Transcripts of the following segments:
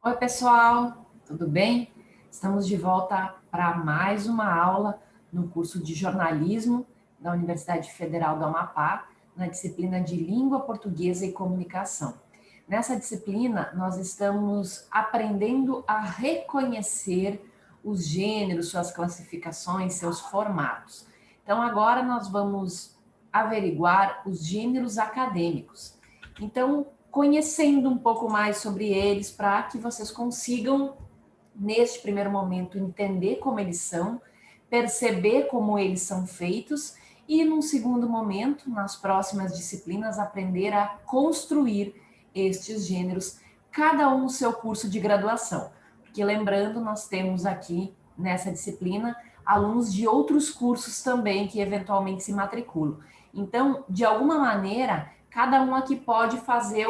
Oi, pessoal, tudo bem? Estamos de volta para mais uma aula no curso de jornalismo da Universidade Federal do Amapá, na disciplina de Língua Portuguesa e Comunicação. Nessa disciplina, nós estamos aprendendo a reconhecer os gêneros, suas classificações, seus formatos. Então, agora nós vamos averiguar os gêneros acadêmicos. Então, conhecendo um pouco mais sobre eles para que vocês consigam, neste primeiro momento, entender como eles são, perceber como eles são feitos e, num segundo momento, nas próximas disciplinas, aprender a construir estes gêneros, cada um no seu curso de graduação. Porque, lembrando, nós temos aqui, nessa disciplina, alunos de outros cursos também que eventualmente se matriculam. Então, de alguma maneira, cada um aqui pode fazer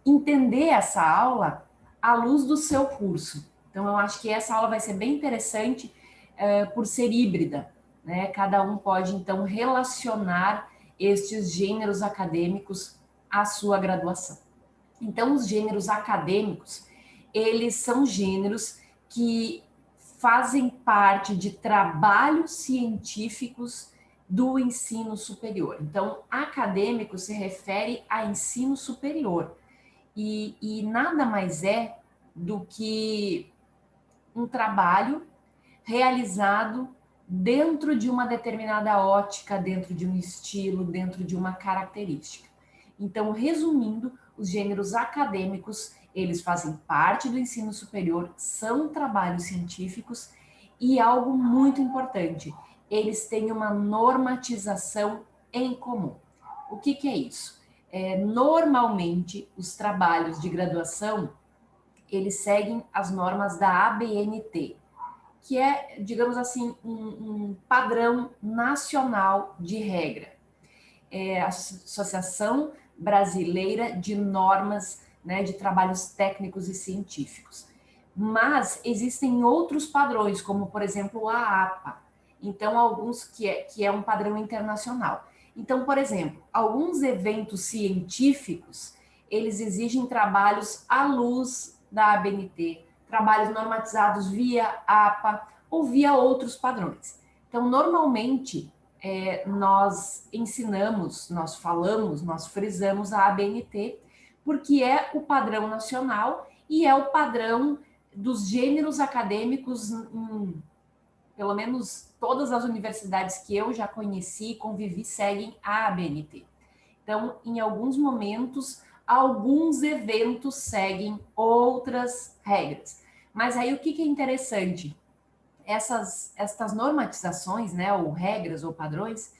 entender essa aula à luz do seu curso. Então, eu acho que essa aula vai ser bem interessante por ser híbrida, né? Cada um pode, então, relacionar estes gêneros acadêmicos à sua graduação. Então, os gêneros acadêmicos, eles são gêneros que fazem parte de trabalhos científicos do ensino superior. Então, acadêmico se refere a ensino superior e nada mais é do que um trabalho realizado dentro de uma determinada ótica, dentro de um estilo, dentro de uma característica. Então, resumindo, os gêneros acadêmicos, eles fazem parte do ensino superior, são trabalhos científicos e algo muito importante, eles têm uma normatização em comum. O que é isso? Normalmente, os trabalhos de graduação, eles seguem as normas da ABNT, que é, digamos assim, um padrão nacional de regra. É a Associação Brasileira de Normas, né, de Trabalhos Técnicos e Científicos. Mas existem outros padrões, como, por exemplo, a APA. Então, alguns que é um padrão internacional. Então, por exemplo, alguns eventos científicos, eles exigem trabalhos à luz da ABNT, trabalhos normatizados via APA ou via outros padrões. Então, normalmente, nós ensinamos, nós falamos, nós frisamos a ABNT, porque é o padrão nacional e é o padrão dos gêneros acadêmicos em, pelo menos, todas as universidades que eu já conheci e convivi seguem a ABNT. Então, em alguns momentos, alguns eventos seguem outras regras. Mas aí o que é interessante? Estas normatizações, né, ou regras ou padrões,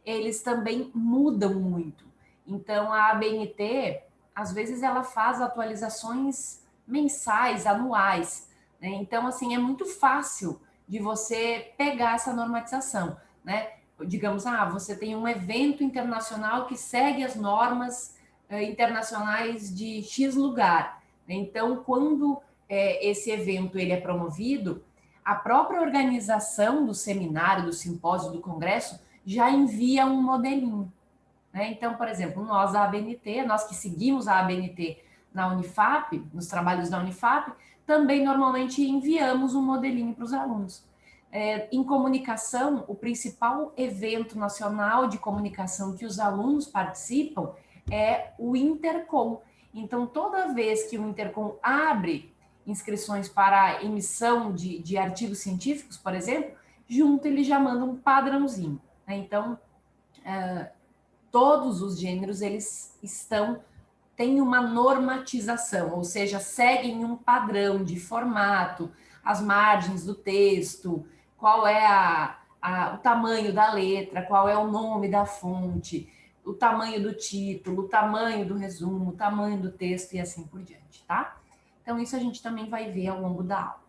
eles também mudam muito. Então, a ABNT, às vezes, ela faz atualizações mensais, anuais, né? Então, assim, é muito fácil de você pegar essa normatização, né? Digamos, você tem um evento internacional que segue as normas internacionais de X lugar. Né? Então, quando esse evento ele é promovido, a própria organização do seminário, do simpósio, do congresso, já envia um modelinho. Né? Então, por exemplo, nós, a ABNT, nós que seguimos a ABNT na Unifap, nos trabalhos da Unifap, também normalmente enviamos um modelinho para os alunos. Em comunicação, o principal evento nacional de comunicação que os alunos participam é o Intercom. Então, toda vez que o Intercom abre inscrições para emissão de artigos científicos, por exemplo, junto ele já manda um padrãozinho. Né? Então, todos os gêneros, eles têm uma normatização, ou seja, seguem um padrão de formato, as margens do texto, qual é o tamanho da letra, qual é o nome da fonte, o tamanho do título, o tamanho do resumo, o tamanho do texto e assim por diante, tá? Então, isso a gente também vai ver ao longo da aula.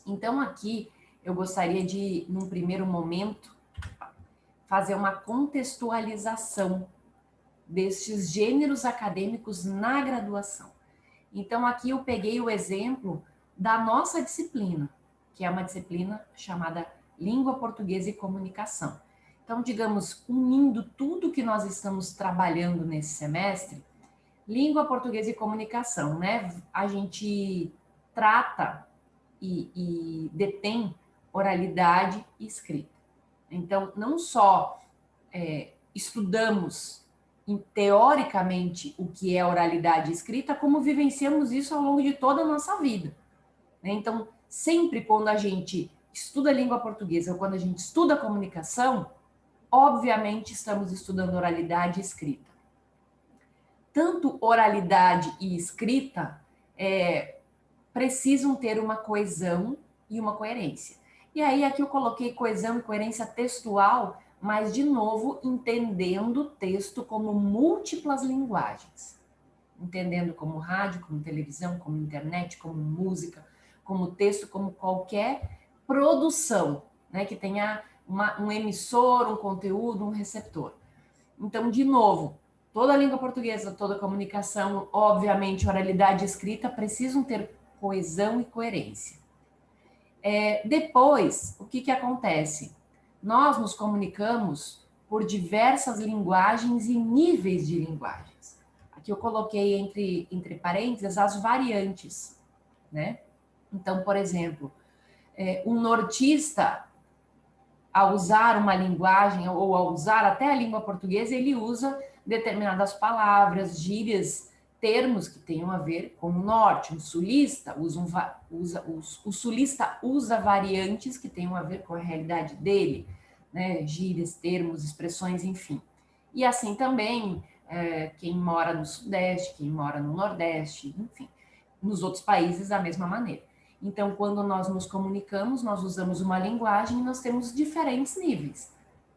Então, aqui eu gostaria de, num primeiro momento, fazer uma contextualização destes gêneros acadêmicos na graduação. Então, aqui eu peguei o exemplo da nossa disciplina, que é uma disciplina chamada Língua Portuguesa e Comunicação. Então, digamos, unindo tudo que nós estamos trabalhando nesse semestre, Língua portuguesa e comunicação, né? A gente trata e detém oralidade e escrita. Então, não só estudamos teoricamente o que é oralidade e escrita, como vivenciamos isso ao longo de toda a nossa vida. Né? Então, sempre quando a gente estuda a língua portuguesa ou quando a gente estuda a comunicação, obviamente estamos estudando oralidade e escrita. Tanto oralidade e escrita precisam ter uma coesão e uma coerência. E aí aqui eu coloquei coesão e coerência textual, mas de novo entendendo o texto como múltiplas linguagens. Entendendo como rádio, como televisão, como internet, como música, como texto, como qualquer produção, né, que tenha um emissor, um conteúdo, um receptor. Então, de novo, toda a língua portuguesa, toda a comunicação, obviamente, oralidade e escrita precisam ter coesão e coerência. Depois, o que acontece? Nós nos comunicamos por diversas linguagens e níveis de linguagens. Aqui eu coloquei entre parênteses as variantes, né? Então, por exemplo, um nortista, ao usar uma linguagem ou ao usar até a língua portuguesa, ele usa determinadas palavras, gírias, termos que tenham a ver com o norte. Um sulista o sulista usa variantes que tenham a ver com a realidade dele, né? Gírias, termos, expressões, enfim. E assim também quem mora no Sudeste, quem mora no Nordeste, enfim, nos outros países da mesma maneira. Então, quando nós nos comunicamos, nós usamos uma linguagem e nós temos diferentes níveis.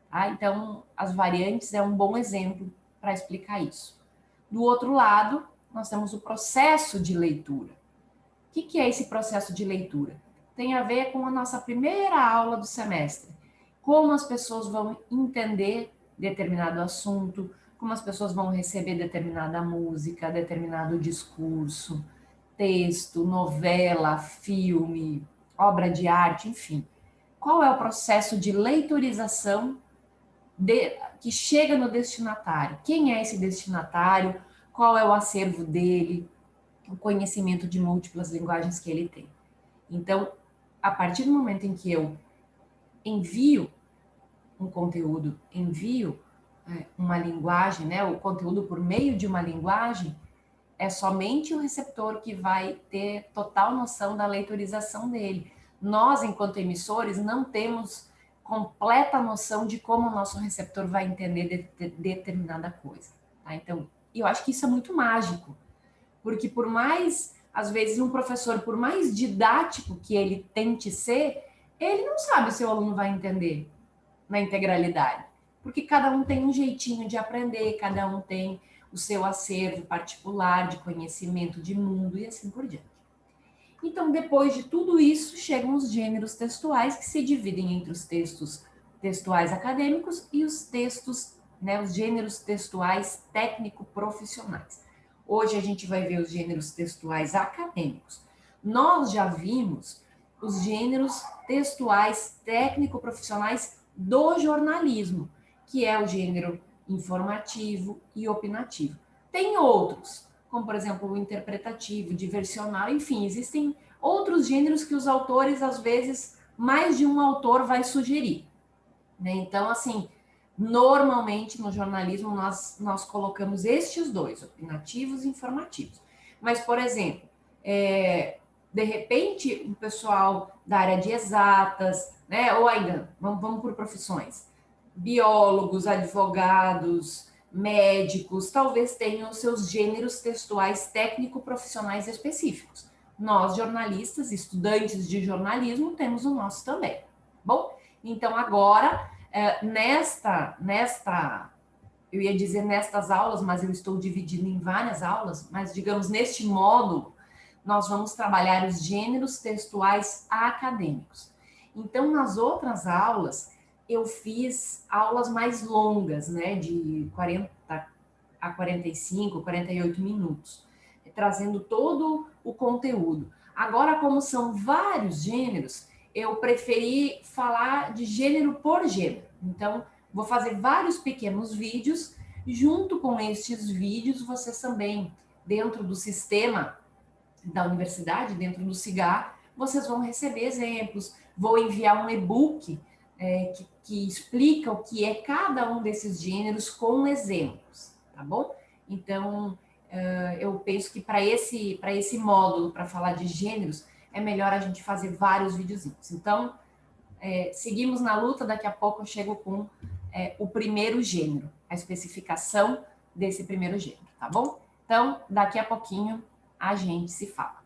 Tá? Então, as variantes é um bom exemplo para explicar isso. Do outro lado, nós temos o processo de leitura. O que é esse processo de leitura? Tem a ver com a nossa primeira aula do semestre. Como as pessoas vão entender determinado assunto, como as pessoas vão receber determinada música, determinado discurso, texto, novela, filme, obra de arte, enfim. Qual é o processo de leitorização que chega no destinatário? Quem é esse destinatário? Qual é o acervo dele? O conhecimento de múltiplas linguagens que ele tem. Então, a partir do momento em que eu envio um conteúdo, envio uma linguagem, né, o conteúdo por meio de uma linguagem, é somente o receptor que vai ter total noção da leitorização dele. Nós, enquanto emissores, não temos completa noção de como o nosso receptor vai entender determinada coisa. Tá? Então, eu acho que isso é muito mágico, porque por mais, às vezes, um professor, por mais didático que ele tente ser, ele não sabe se o aluno vai entender na integralidade, porque cada um tem um jeitinho de aprender, cada um tem o seu acervo particular de conhecimento de mundo e assim por diante. Então, depois de tudo isso, chegam os gêneros textuais, que se dividem entre os textos textuais acadêmicos e os textos, né, os gêneros textuais técnico-profissionais. Hoje a gente vai ver os gêneros textuais acadêmicos. Nós já vimos os gêneros textuais técnico-profissionais do jornalismo, que é o gênero informativo e opinativo. Tem outros, como por exemplo o interpretativo, diversional, enfim, existem outros gêneros que os autores, às vezes, mais de um autor vai sugerir. Né? Então, assim, normalmente no jornalismo nós colocamos estes dois, opinativos e informativos. Mas, por exemplo, de repente, o pessoal da área de exatas, né? Ou ainda, vamos por profissões, biólogos, advogados, médicos, talvez tenham seus gêneros textuais técnico-profissionais específicos. Nós, jornalistas, estudantes de jornalismo, temos o nosso também. Bom, então agora, eu ia dizer nestas aulas, mas eu estou dividindo em várias aulas, mas digamos neste módulo, nós vamos trabalhar os gêneros textuais acadêmicos. Então, nas outras aulas, eu fiz aulas mais longas, né, de 40 a 45, 48 minutos, trazendo todo o conteúdo. Agora, como são vários gêneros, eu preferi falar de gênero por gênero. Então, vou fazer vários pequenos vídeos Junto com estes vídeos, vocês também, dentro do sistema da universidade, dentro do CIGAR, vocês vão receber exemplos, vou enviar um e-book que explica o que é cada um desses gêneros com exemplos, tá bom? Então, eu penso que para esse módulo, para falar de gêneros, é melhor a gente fazer vários videozinhos. Então, seguimos na luta, daqui a pouco eu chego com o primeiro gênero, a especificação desse primeiro gênero, tá bom? Então, daqui a pouquinho a gente se fala.